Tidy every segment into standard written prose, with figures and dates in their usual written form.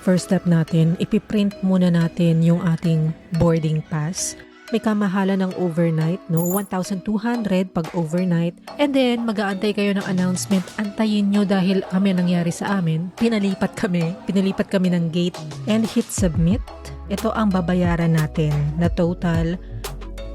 First step natin, ipiprint muna natin yung ating boarding pass. May kamahalan ng overnight, no? 1,200 pag overnight. And then, mag-aantay kayo ng announcement. Antayin nyo dahil nangyari sa amin. Pinalipat kami ng gate and hit submit. Ito ang babayaran natin na total.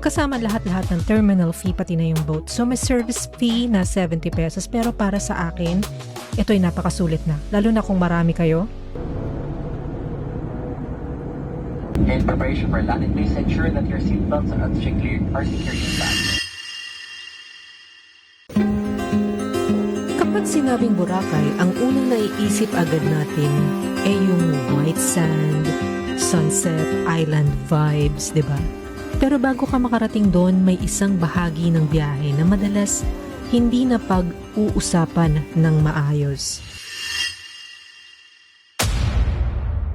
Kasama lahat-lahat ng terminal fee, pati na yung boat. So, may service fee na 70 pesos. Pero para sa akin, ito ay napakasulit na. Lalo na kung marami kayo. In preparation for landing, please ensure that your seatbelts are securely fastened. Kapag sinabing Boracay, ang unang naiisip agad natin ay yung white sand, sunset, island vibes, di ba? Pero bago ka makarating doon, may isang bahagi ng biyahe na madalas hindi na pag-uusapan ng maayos.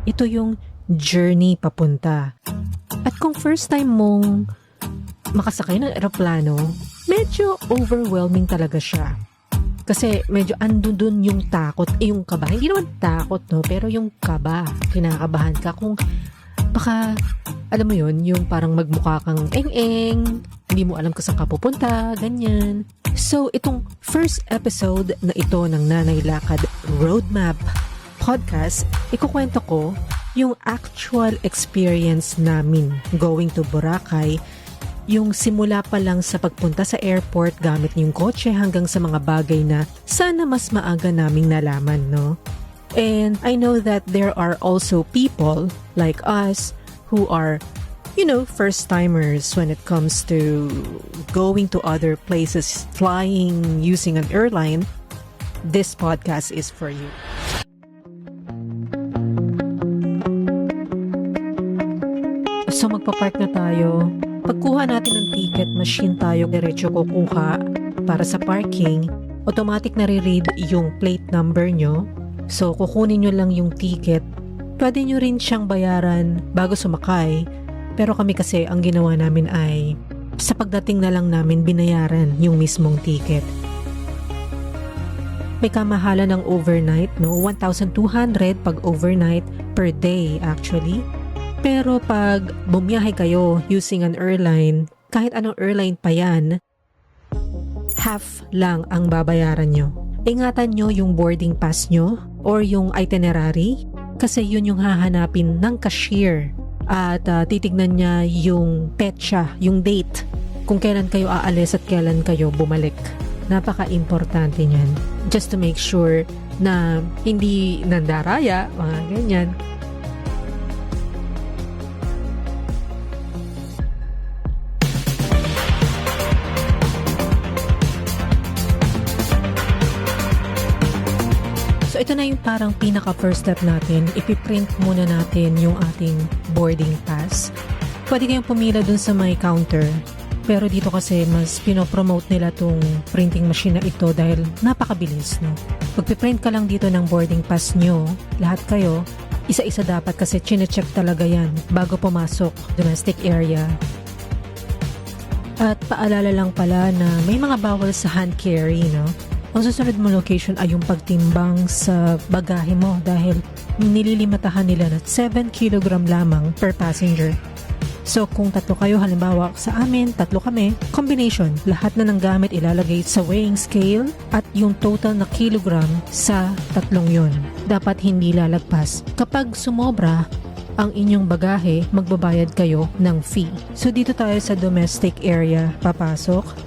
Ito yung journey papunta. At kung first time mong makasakay ng eroplano, medyo overwhelming talaga siya. Kasi medyo andun dun yung takot, yung kaba. Hindi naman takot, no? Pero yung kaba, kinakabahan ka kung baka, alam mo yun, yung parang magmukha kang eng-eng, hindi mo alam kung saan ka pupunta, ganyan. So, itong first episode na ito ng Nanay Lakad Roadmap Podcast, ikukwento ko yung actual experience namin going to Boracay, yung simula pa lang sa pagpunta sa airport gamit yung kotse hanggang sa mga bagay na sana mas maaga naming nalaman, no? And I know that there are also people like us who are, first-timers when it comes to going to other places, flying using an airline. This podcast is for you. So magpapark na tayo. Pagkuha natin ng ticket machine tayo diretso kukuha para sa parking. Automatic nare-read yung plate number nyo. So kukunin nyo lang yung ticket. Pwede nyo rin siyang bayaran bago sumakay. Pero kami kasi ang ginawa namin ay sa pagdating na lang namin binayaran yung mismong ticket. May kamahalan ng overnight, no? 1,200 pag overnight per day actually. Pero pag bumiyahe kayo using an airline, kahit anong airline pa yan, half lang ang babayaran nyo. Ingatan nyo yung boarding pass nyo or yung itinerary kasi yun yung hahanapin ng cashier at titignan niya yung petsa, yung date, kung kailan kayo aalis at kailan kayo bumalik. Napaka-importante niyan. Just to make sure na hindi nandaraya, mga ganyan. So ito na yung parang pinaka first step natin. Ipiprint muna natin yung ating boarding pass. Pwede kayong pumila dun sa may counter. Pero dito kasi mas pinopromote nila tong printing machine na ito dahil napakabilis, no? Pagpiprint ka lang dito ng boarding pass nyo, lahat kayo, isa-isa dapat kasi chine-check talaga yan bago pumasok domestic area. At paalala lang pala na may mga bawal sa hand carry, no? Ang susunod mo location ay yung pagtimbang sa bagahe mo dahil nililimatahan nila na 7 kg lamang per passenger. So kung tatlo kayo, halimbawa sa amin, tatlo kami, combination, lahat na ng gamit ilalagay sa weighing scale at yung total na kilogram sa tatlong yon. Dapat hindi lalagpas. Kapag sumobra ang inyong bagahe, magbabayad kayo ng fee. So dito tayo sa domestic area papasok.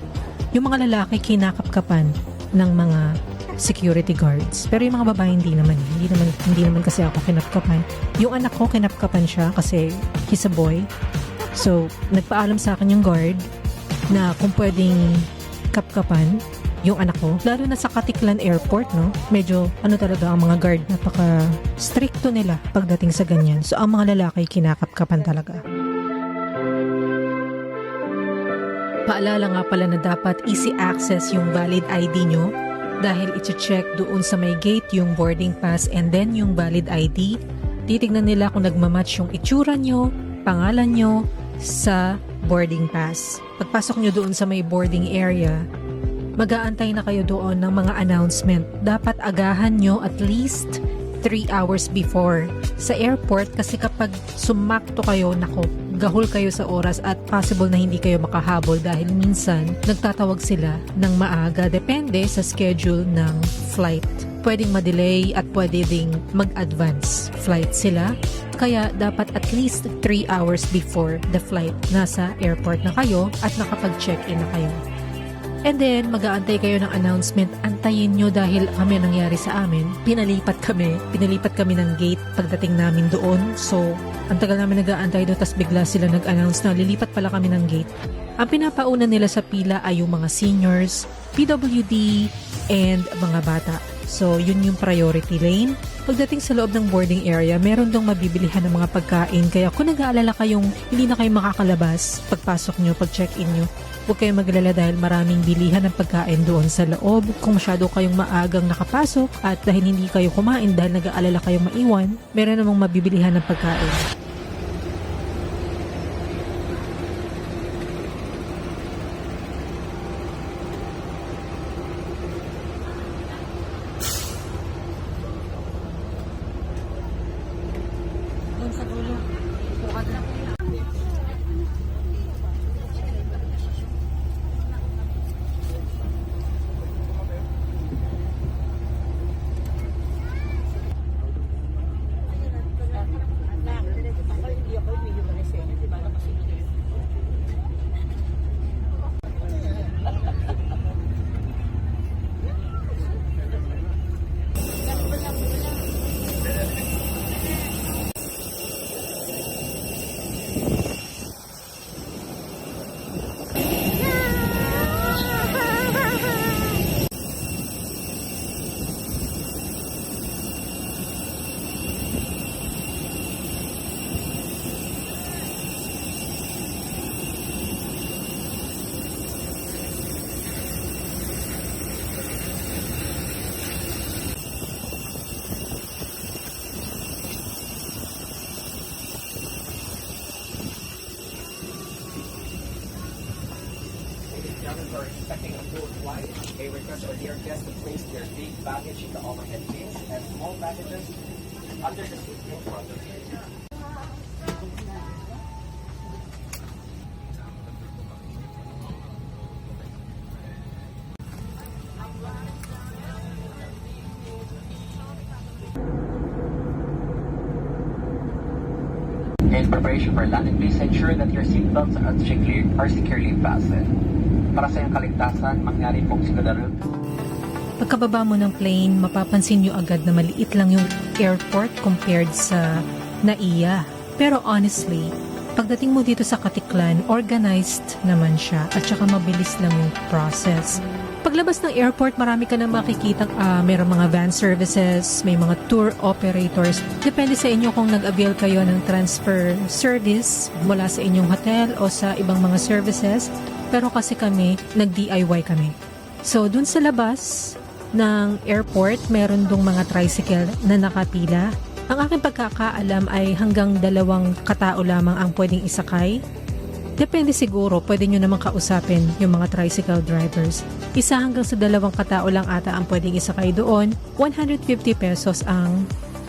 Yung mga lalaki kinakapkapan ng mga security guards. Pero yung mga babae hindi naman kasi ako kinapkapan. Yung anak ko kinapkapan siya kasi he's a boy. So, nagpaalam sa akin yung guard na kung pwedeng kapkapan yung anak ko. Lalo na sa Katiklan Airport, no? Medyo talaga ang mga guard, napaka-stricto nila pagdating sa ganyan. So, ang mga lalaki kinakapkapan talaga. Paalala nga pala na dapat easy access yung valid ID nyo dahil i-check doon sa may gate yung boarding pass and then yung valid ID. Titignan nila kung nagmamatch yung itsura nyo, pangalan nyo sa boarding pass. Pagpasok nyo doon sa may boarding area, mag-aantay na kayo doon ng mga announcement. Dapat agahan nyo at least 3 hours before sa airport kasi kapag sumakto kayo, nako, gahol kayo sa oras at possible na hindi kayo makahabol dahil minsan nagtatawag sila ng maaga depende sa schedule ng flight. Pwedeng ma-delay at pwede ding mag-advance flight sila. Kaya dapat at least 3 hours before the flight nasa airport na kayo at nakapag-check-in na kayo. And then, mag-aantay kayo ng announcement. Antayin nyo dahil kami nangyari sa amin. Pinalipat kami ng gate pagdating namin doon. So, ang tagal namin nag-aantay doon, tapos bigla sila nag-announce na lilipat pala kami ng gate. Ang pinapauna nila sa pila ay yung mga seniors, PWD, and mga bata. So, yun yung priority lane. Pagdating sa loob ng boarding area, meron dong mabibilihan ng mga pagkain. Kaya kung nag-aalala kayong hindi na kayo makakalabas pagpasok nyo, pag-check-in nyo, huwag kayong maglala dahil maraming bilihan ng pagkain doon sa loob. Kung masyado kayong maagang nakapasok at dahil hindi kayo kumain dahil nag-aalala kayong maiwan, meron namang mabibilihan ng pagkain. For expecting a full flight, a request for dear guests to place their big baggage in the overhead bins and small packages under the seat in front of you. In preparation for landing, please ensure that your seatbelts are securely fastened. Para sa iyong kaligtasan, mangyari pong sigurado. Pagkababa mo ng plane, mapapansin nyo agad na maliit lang yung airport compared sa NAIA. Pero honestly, pagdating mo dito sa Katiklan, organized naman siya at saka mabilis lang yung process. Paglabas ng airport, marami ka na makikita, mayroong mga van services, may mga tour operators. Depende sa inyo kung nag-avail kayo ng transfer service mula sa inyong hotel o sa ibang mga services. Pero kasi kami, nag-DIY kami. So, dun sa labas ng airport, meron dong mga tricycle na nakapila. Ang aking pagkakaalam ay hanggang 2 katao lamang ang pwedeng isakay. Depende siguro, pwede nyo naman kausapin yung mga tricycle drivers. 1 hanggang sa 2 katao lang ata ang pwedeng isakay doon. 150 pesos ang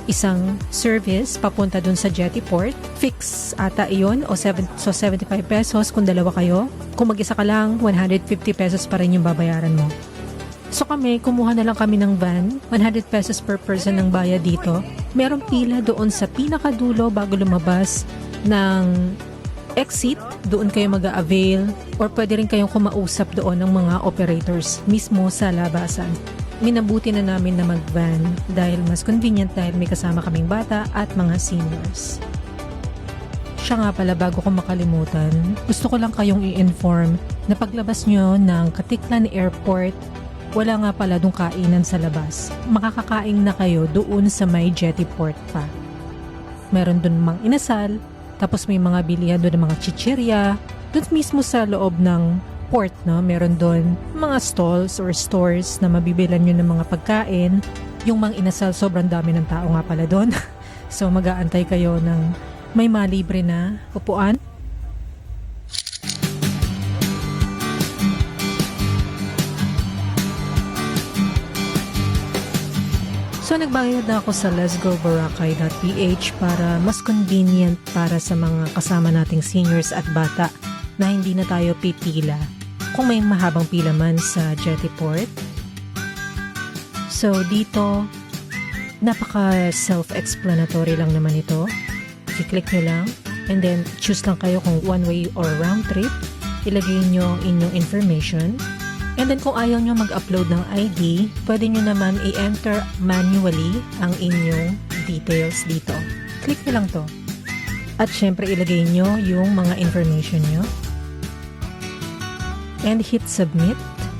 isang service papunta dun sa jetty port. Fix ata iyon o 75 pesos kung 2 kayo. Kung mag-isa ka lang, 150 pesos pa rin yung babayaran mo. So kami, kumuha na lang kami ng van, 100 pesos per person ang bayad dito. Merong pila doon sa pinakadulo bago lumabas ng exit, doon kayo mag-a-avail or pwede rin kayong kumausap doon ng mga operators mismo sa labasan. Minabuti na namin na mag-van dahil mas convenient dahil may kasama kaming bata at mga seniors. Siya nga pala, bago ko makalimutan, gusto ko lang kayong i-inform na paglabas nyo ng Katiklan Airport, wala nga pala dong kainan sa labas. Makakakain na kayo doon sa may jetty port pa. Meron doon mang inasal, tapos may mga bilihan doon ng mga chichirya. Doon mismo sa loob ng port, no, meron doon mga stalls or stores na mabibilan nyo ng mga pagkain. Yung mang inasal, sobrang dami ng tao nga pala doon. So mag-aantay kayo ng may malibre na upuan. So nagbayad na ako sa letsgoboracay.ph para mas convenient para sa mga kasama nating seniors at bata na hindi na tayo pipila kung may mahabang pila man sa Jettyport. So dito, napaka self-explanatory lang naman ito. I-click nyo lang and then choose lang kayo kung one way or round trip. Ilagay nyo ang inyong information. And then kung ayaw nyo mag-upload ng ID, pwede nyo naman i-enter manually ang inyong details dito. Click nyo lang to. At syempre ilagay nyo yung mga information nyo. And hit submit.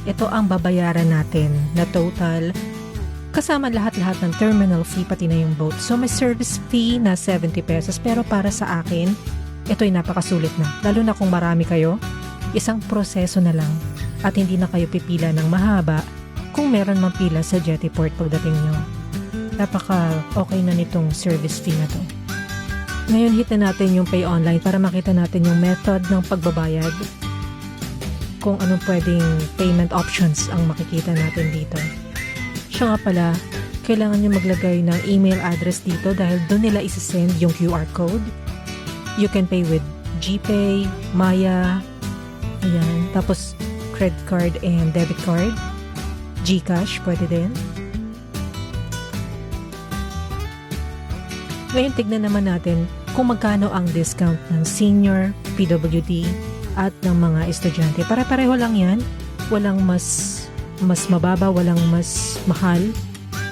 Ito ang babayaran natin na total kasama lahat-lahat ng terminal fee pati na yung boat. So may service fee na 70 pesos pero para sa akin, ito'y napakasulit na. Lalo na kung marami kayo, isang proseso na lang. At hindi na kayo pipila ng mahaba kung meron mang pila sa Jettyport pagdating nyo. Napaka okay na nitong service fee na to. Ngayon hit na natin yung pay online para makita natin yung method ng pagbabayad. Kung anong pwedeng payment options ang makikita natin dito. Siya nga pala, kailangan nyo maglagay ng email address dito dahil doon nila isasend yung QR code. You can pay with GPay, Maya, ayan, tapos credit card and debit card. GCash, pwede din. Ngayon, tignan naman natin kung magkano ang discount ng senior, PWD, at ng mga estudyante. Pare-pareho lang yan. Walang mas mababa, walang mas mahal.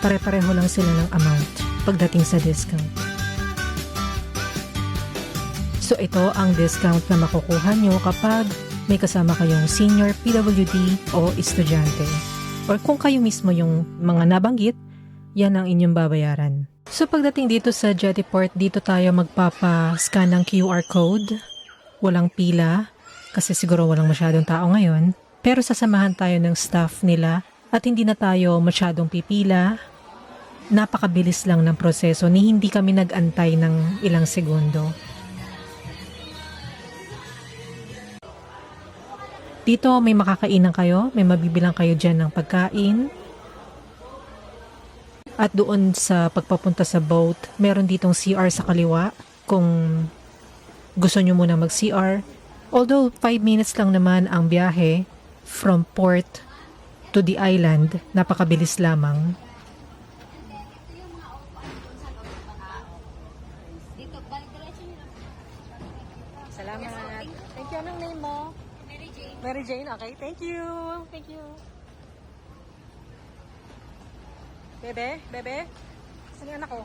Pare-pareho lang sila ng amount pagdating sa discount. So, ito ang discount na makukuha nyo kapag may kasama kayong senior, PWD o estudyante. Or kung kayo mismo yung mga nabanggit, yan ang inyong babayaran. So pagdating dito sa Jettyport, dito tayo magpapa-scan ng QR code. Walang pila, kasi siguro walang masyadong tao ngayon. Pero sasamahan tayo ng staff nila at hindi na tayo masyadong pipila. Napakabilis lang ng proseso ni hindi kami nag-antay ng ilang segundo. Dito may makakainan kayo, may mabibilang kayo dyan ng pagkain. At doon sa pagpapunta sa boat, meron ditong CR sa kaliwa kung gusto nyo muna mag-CR. Although 5 minutes lang naman ang biyahe from port to the island, napakabilis lamang. Salamat. Thank you. Anong name mo? Mary Jane, okay. Thank you. Thank you. Bebe? Saan yung anak ko?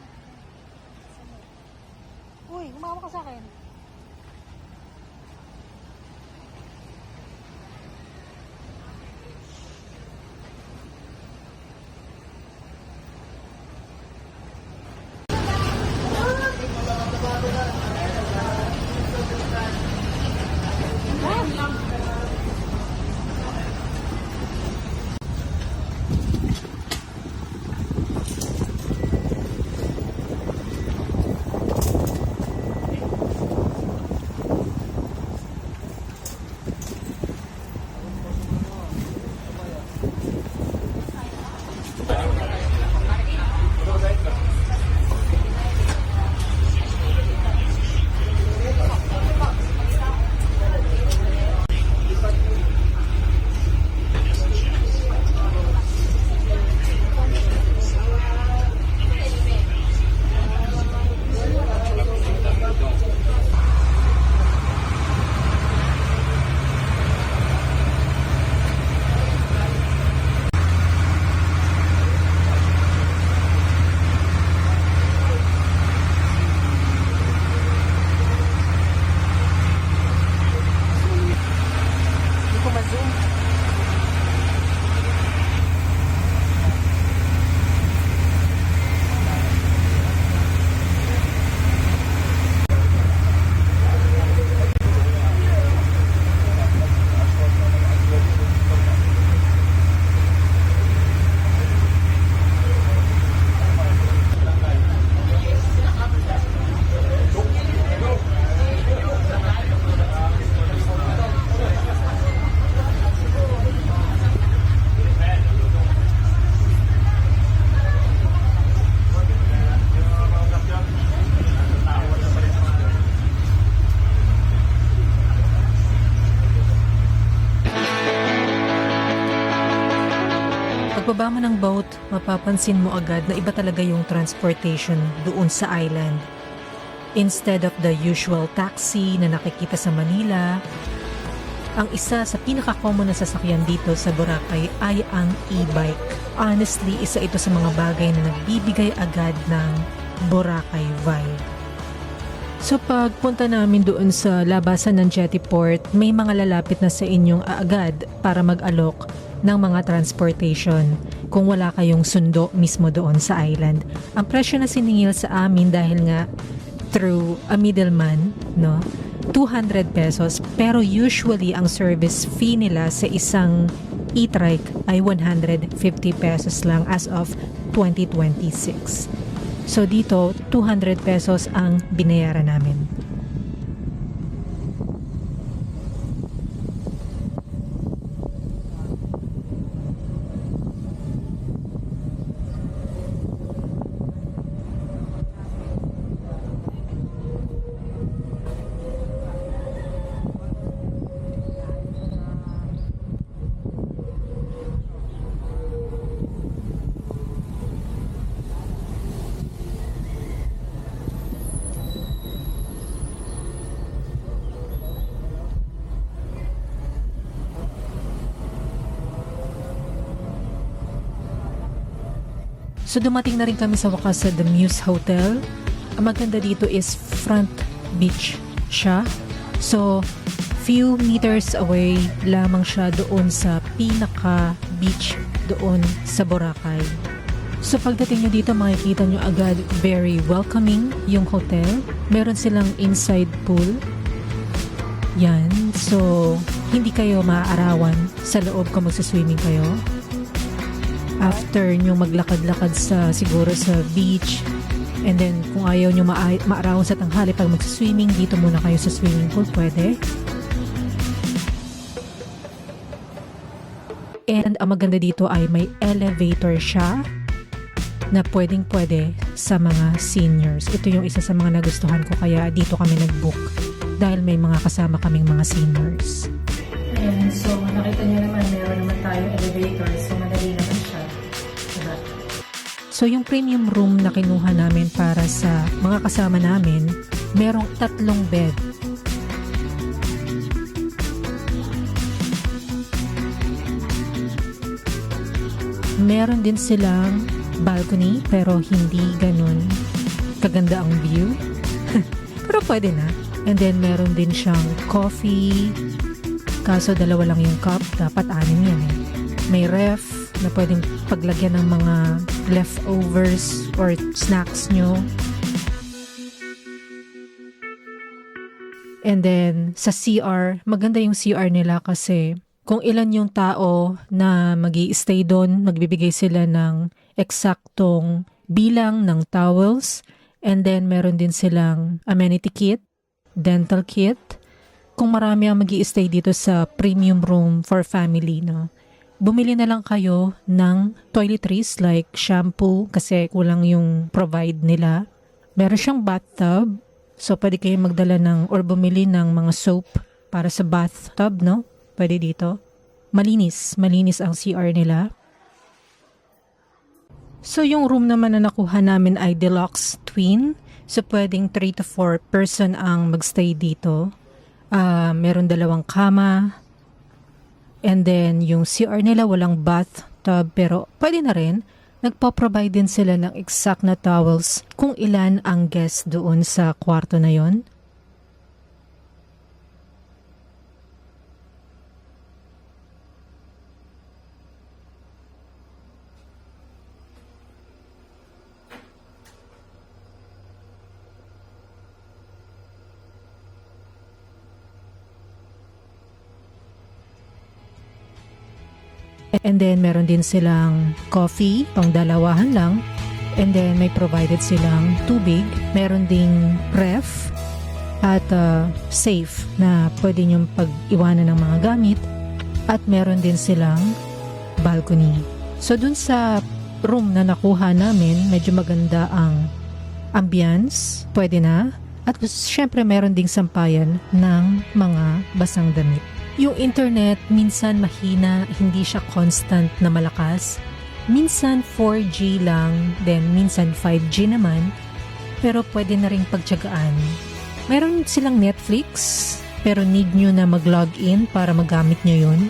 Uy, humawa ka sa akin. pagbaba mo ng boat, mapapansin mo agad na iba talaga yung transportation doon sa island. Instead of the usual taxi na nakikita sa Manila, ang isa sa pinaka-common na sasakyan dito sa Boracay ay ang e-bike. Honestly, isa ito sa mga bagay na nagbibigay agad ng Boracay vibe. So pagpunta namin doon sa labasan ng Jetty Port, may mga lalapit na sa inyong agad para mag-alok ng mga transportation kung wala kayong sundo mismo doon sa island. Ang presyo na siningil sa amin dahil nga through a middleman, no? 200 pesos, pero usually ang service fee nila sa isang e-trike ay 150 pesos lang as of 2026. So dito, 200 pesos ang binayaran namin. So dumating na rin kami sa wakas sa The Muse Hotel. Ang maganda dito is front beach siya. So few meters away lamang siya doon sa pinaka beach doon sa Boracay. So pagdating nyo dito makikita nyo agad very welcoming yung hotel. Meron silang inside pool. Yan. So hindi kayo maaarawan sa loob kung magsaswimming kayo. After nyo maglakad-lakad sa siguro sa beach, and then kung ayaw nyo maarawan sa tanghali pag magsaswimming, dito muna kayo sa swimming pool, pwede. And ang maganda dito ay may elevator siya na pwedeng-pwede sa mga seniors. Ito yung isa sa mga nagustuhan ko, kaya dito kami nag-book dahil may mga kasama kaming mga seniors. Ayan, so nakita nyo naman, meron naman tayo elevator, so madali naman siya. Diba? So yung premium room na kinuha namin para sa mga kasama namin, merong 3 bed. Meron din silang balcony, pero hindi ganun kaganda ang view. Pero pwede na. And then meron din siyang coffee, kaso 2 lang yung cup, dapat 6 yan eh. May ref na pwedeng paglagyan ng mga leftovers or snacks nyo. And then sa CR, maganda yung CR nila kasi kung ilan yung tao na magi-stay doon, magbibigay sila ng eksaktong bilang ng towels, and then meron din silang amenity kit, dental kit. Kung marami ang magi-stay dito sa premium room for family, no, bumili na lang kayo ng toiletries like shampoo kasi kulang yung provide nila. Meron siyang bathtub, so pwede kayong magdala ng or bumili ng mga soap para sa bathtub, no? Pwede dito. Malinis ang CR nila. So yung room naman na nakuha namin ay deluxe twin. So pwedeng 3 to 4 person ang magstay dito. Meron 2 kama. And then yung CR nila walang bathtub pero pwede na rin. Nagpo-provide din sila ng exact na towels kung ilan ang guest doon sa kwarto na yon. And then meron din silang coffee, pang dalawahan lang. And then may provided silang tubig. Meron ding ref at safe na pwede nyong pag-iwanan ng mga gamit. At meron din silang balcony. So dun sa room na nakuha namin, medyo maganda ang ambience, pwede na. At syempre meron ding sampayan ng mga basang damit. Yung internet minsan mahina, hindi siya constant na malakas. Minsan 4G lang, then minsan 5G naman, pero pwede na ring pagtiyagaan. Meron silang Netflix, pero need nyo na mag-login para magamit nyo yun.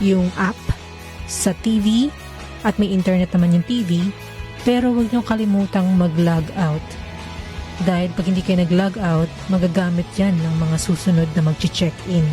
Yung app sa TV, at may internet naman yung TV, pero huwag nyo kalimutang mag-log out. Dahil pag hindi kayo nag-log out, magagamit yan ng mga susunod na mag-check-in.